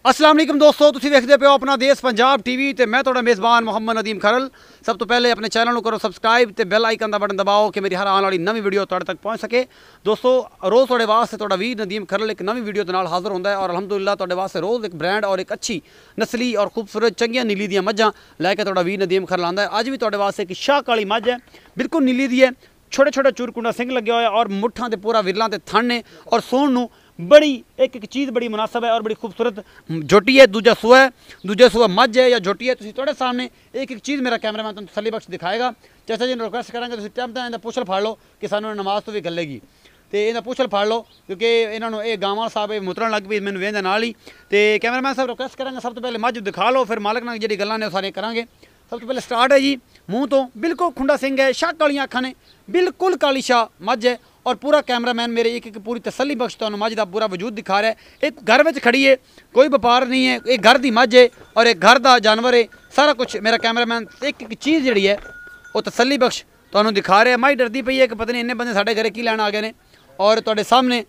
अस्सलाम वालेकुम दोस्तों, तुसीं देखदे पे हो अपना देश पंजाब टीवी ते मैं तुहाडा मेज़बान मोहम्मद नदीम खरल। सब तो पहले अपने चैनल करो सब्सक्राइब ते बेल आइकन का बटन दबाओ कि मेरी हर आने वाली नवी वीडियो तुहाडे तक पहुँच सके। दोस्तों रोज़ तुहाडे वास्ते तुहाडा वीर नदीम खरल एक नवी वीडियो दे नाल हाज़र होंदा है और अलहमदुलिल्लाह तुहाडे वास्ते रोज़ एक ब्रांड और एक अच्छी नस्ली और खूबसूरत चंगियां नीली दियां मझां लैके तुहाडा वीर नदीम खरल आंदा है। अज भी तुहाडे वास्ते एक शाह काली मझ है, बिल्कुल नीली दी है, छोटे छोटे चूरकुंडा सिंह लगे हुए और मुठ्ठां ते पूरा विरलां ते थन ने और सोहण नूं बड़ी एक चीज़ बड़ी मुनासब है और बड़ी खूबसूरत झोटी है। दूजा सूआ है, दूजा सूआ मझ है या झोटी है। तुसीं तुहाडे सामने एक चीज़ मेरा कैमरामैन तुहानूं तसल्ली बख्श दिखाएगा। चाचा जी ने रिक्वेस्ट करांगे तुसीं टाइम टाइम पुछल फाड़ लो कि सानूं नमाज तो भी गलेगी तो इन्हें पुछल फाड़ लो क्योंकि इन्होंने ये गांव साहब मुतरन लग पई मैनूं वेंदे नाल ही। तो कैमरामैन साहब रिक्वेस्ट करांगे सब तो पहले मझ दिखा लो, फिर मालक नाल जिहड़ी गल्लां ने सारियां करांगे। सब तो पहले स्टार्ट है जी मूँह तो बिल्कुल खुंडा सिंह है, शाह कालियां अखां ने, बिल्कुल काली शाह मझ है और पूरा कैमरामैन मेरे एक पूरी तसल्ली बख्श तुहानूं मझ दा पूरा वजूद दिखा रहा है। एक घर में खड़ी है, कोई व्यापार नहीं है, एक घर की मझ है और एक घर का जानवर है। सारा कुछ मेरा कैमरामैन एक चीज़ जी है वो तसल्ली बख्श तुहानूं दिखा रहा है। मझ डरदी पई है कि पता नहीं इन्ने बंदे साडे घरे की लैन आ गए ने और तुहाडे सामने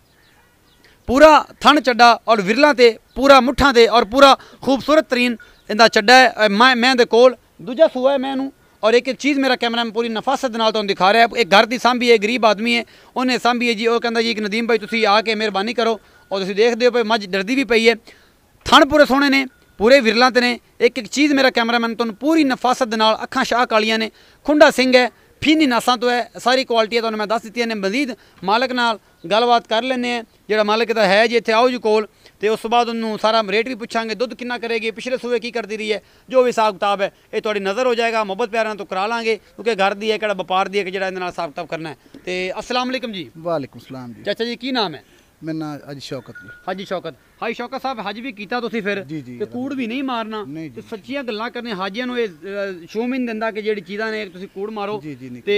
पूरा थन चड्डा और विरलां ते पूरा मुठ्ठां ते और पूरा खूबसूरत तरीन इहदा चड्डा है। मैं दे कोल दूजा सूआ है मैनू और एक चीज़ मेरा कैमरा पूरी नफासत नाल तुहानूं दिखा रहा है। एक घर की सांभी है, गरीब आदमी है, उन्हें सांभी है जी। वो कहता जी कि नदीम भाई तुसीं आके मेहरबानी करो और तुसीं देखदे हो भाई मझ डरदी भी पई है। थन पूरे सोहणे ने, पूरे विरलां ते ने। एक चीज़ मेरा कैमरामैन तुहानूं पूरी नफासत नाल अखां शाह कालियां ने, खुंडा सिंह है, फीनी नसां तो है, सारी क्वालिटी तुहानूं मैं दस दित्तियां ने। मजीद मालक नाल गलबात कर लैंदे हैं, जिहड़ा मालक दा है जी इत्थे आओ जी कोल तो उस बाद उन्होंने सारा रेट भी पूछांगे, दुध कितना करेगी, पिछले सूए की करती रही है, जो भी हिसाब किताब है ये थोड़ी नज़र हो जाएगा। मोहब्बत प्यार तो करा लाँगे क्योंकि घर दी है, व्यापार दी है, जो हिसाब किताब करना है। तो अस्सलाम वालेकुम जी। वालेकुम सलाम जी। चाचा जी की नाम है? मेरा नाम हाजी शौकत जी। हाजी शौकत। हाजी शौकत साहब हज भी किया तुसीं फिर जी जी ते कूड़ भी नहीं मारना ते सच्चियां गल्लां करने हाजियां नूं ये शो भी नहीं दिंदा कि जेहड़ी चीज़ां ने तुसीं कूड़ मारो। ते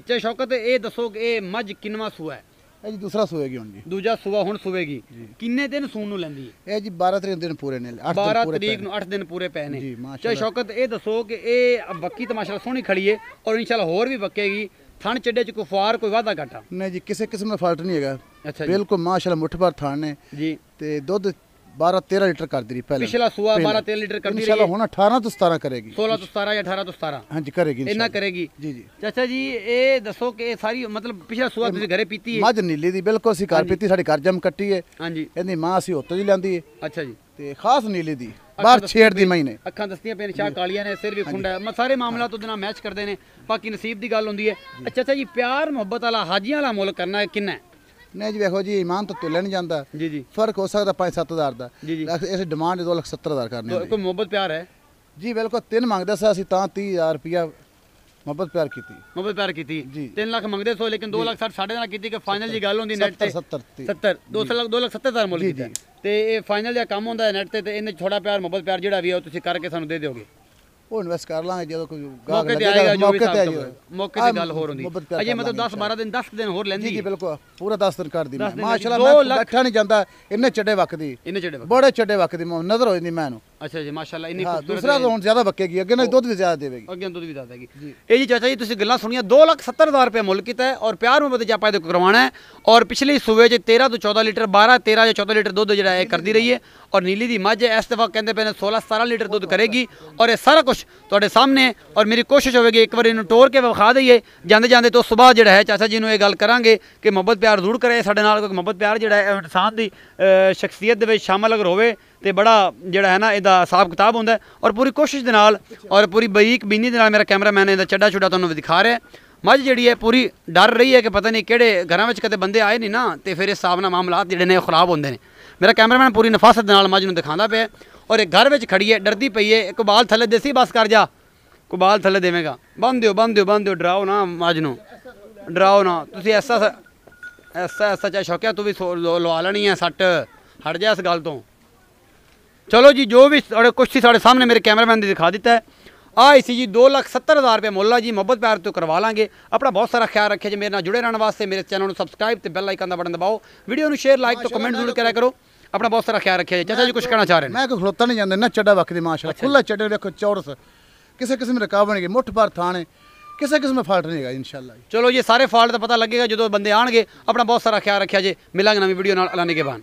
चाचा शौकत ये दसो कि ये मझ किन्नवां सूआ है? जी दूसरा सूएगी हुण जी। दूजा सूआ हुण सूएगी। किन्ने दिन सूण नूं लैंदी है? ये जी 12 तरीक दिन पूरे ने, 12 तरीक नूं 8 दिन पूरे पै ने। चाचा शौकत ये दसो कि ये बक्की तो माशाअल्लाह सोहनी खड़ी है और इंशाअल्लाह होर भी बक्केगी। थन चड्डे च कोई फुआर कोई वाधा घाटा नहीं जी, किसी किस्म का फॉल्ट नहीं है। अच्छा बिल्कुल माशाअल्लाह मुठ भर थन ने जी। ते दुध 12-13 लीटर कर दी पहले, पिछला सूआ 12-13 लीटर कर दी इंशाअल्लाह हुण 18 तो 17 करेगी। 16 तो 17 या 18 तो 17 हां जी करेगी इतना करेगी जी जी। चाचा जी ये दसो कि सारी मतलब पिछला सूआ तुसीं घरे पीती है? मझ नीली दी बिल्कुल सी घर पीती, साडी घर जम कट्टी है। हां जी। इहदी मां सी होतो जी लैंदी है। अच्छा जी। ते खास नीली दी बाहर छेड़ दी महीने अखां दस्तियां पे शाह कालियां ने, सिर भी खुंडा है, सारे मामला तो ना मैच करते हैं। बाकी नसीब की गल होंदी है। अच्छा जी प्यार मुहब्बत वाला हाजियां वाला मुल्क करना है किन्ना है? नहीं जी देखो जी ईमान तो तुले नहीं जाता जी जी, फर्क हो सकता 5-7 हज़ार का जी जी। इस डिमांड 2,70,000 करने तो कोई मोहब्बत प्यार है जी? बिल्कुल 3 मंगदे सा असीं तां 30,000 रुपया मोहब्बत प्यार की। मोहब्बत प्यार की जी। 3 लाख मंगदे सो लेकिन 2 लाख 60 साढ़े नाल कीती कि फाइनल जी गल होंदी नेट ते 70 2,70,000 मुल्क कीता ते ये फाइनल दा काम होंदा है नेट ते इन्ने थोड़ा प्यार मोहब्बत प्यार जेड़ा भी है तुसीं करके सानू दे दोगे? वो इन्वेस्ट कर लांगे जो कोई मौके ते आएगा, जो भी मौके ते गल होर होंदी है। अजे मतलब 10-12 दिन 10 दिन होर लैंदी जी बिल्कुल पूरा 10 दिन कर दी माशाल्लाह। मैं बैठा नहीं जांदा इन्ने चड्डे वकदी, इन्ने चड्डे बड़े चड्डे वकदी नजर हो जांदी मैनू। अच्छा जी माशाल्लाह इन्नी खूबसूरत। दूसरा तो हुण ज्यादा वकेगी, अगे ना दुध भी ज्यादा देवेगी, अगे दुध भी ज्यादा देगी। ए जी चाचा जी तुसीं गल्लां सुनिया 2,70,000 रुपया मुल्क कीता है और प्यार मुहब्बत च आपां करवाना है और पिछले सूबे च 13 तो 14 लीटर 12-13 या 14 लीटर दुध जिहड़ा है करदी रही है और नीली दी मझ है। इस दफा कहंदे पे 16-17 लीटर दुध करेगी और ये सारा कुछ तुहाडे सामने और मेरी कोशिश होगी एक बार इन्हूं टोर के विखा दईए जांदे जांदे। तो सुबह जिहड़ा है चाचा जी नूं ये गल करांगे कि मुहब्बत प्यार जरूर करे साडे नाल, क्योंकि मुहब्बत प्यार जिहड़ा है इंसान दी शख्सियत दे विच शामिल अगर होवे तो बड़ा जिहड़ा है ना इहदा हिसाब किताब होंदा है और पूरी कोशिश दे नाल और पूरी बरीक बीनी दे नाल मेरा कैमरामैन इहदा चड्डा चुड्डा तुहानूं दिखा रहा है। मझ जिहड़ी है पूरी डर रही है कि पता नहीं किहड़े घरां विच कदे बंदे आए नहीं ना तो फिर इस हिसाब नाल मामलात जिहड़े ने खराब होंदे ने। मेरा कैमरामैन पूरी नफासत दे नाल मझ नूं दिखांदा पिया और एक घर विच खड़ी है, डरदी पई है। एक बाल थल्ले देसी बस कर जा, कोई बाल थल्ले देवेगा, बंद दिओ डराओ ना मझ नूं, डराओ ना तुसीं। ऐसा चाहे शौकिया तू भी लवा लेनी है सट, हट जा इस गल तो। चलो जी जो भी कुछ थी साढ़े सामने मेरे कैमरामैन ने दिखा दिता है। आई सी जी 2,70,000 रुपये मुल्ला जी। मोहब्बत प्यार तो करवा लांगे। अपना बहुत सारा ख्याल रखे जी। मेरे नाल जुड़े रहने वास्ते मेरे चैनल को सब्सक्राइब तो बेल आइकन का बटन दबाओ, वीडियो को शेयर लाइक तो कमेंट जरूर करा करो। अपना बहुत सारा ख्याल रखे। चाचा जी कुछ कहना चाह रहे हैं? मैं कोई खलोता नहीं जाता ना चड्डा वकदी माशाल्लाह खुला चड्डे देखो चौरस, किसी किस्म की रुकावट नहीं, मुठ भर थाने किसी किस्म में फॉल्ट नहीं है इंशाल्लाह। चलो ये सारे फॉल्ट का पता लगेगा जो बंदे आएंगे। अपना बहुत सारा ख्याल रखा जी। मिलांगे नवी वीडियो नाल। अल्लाह निगहबान।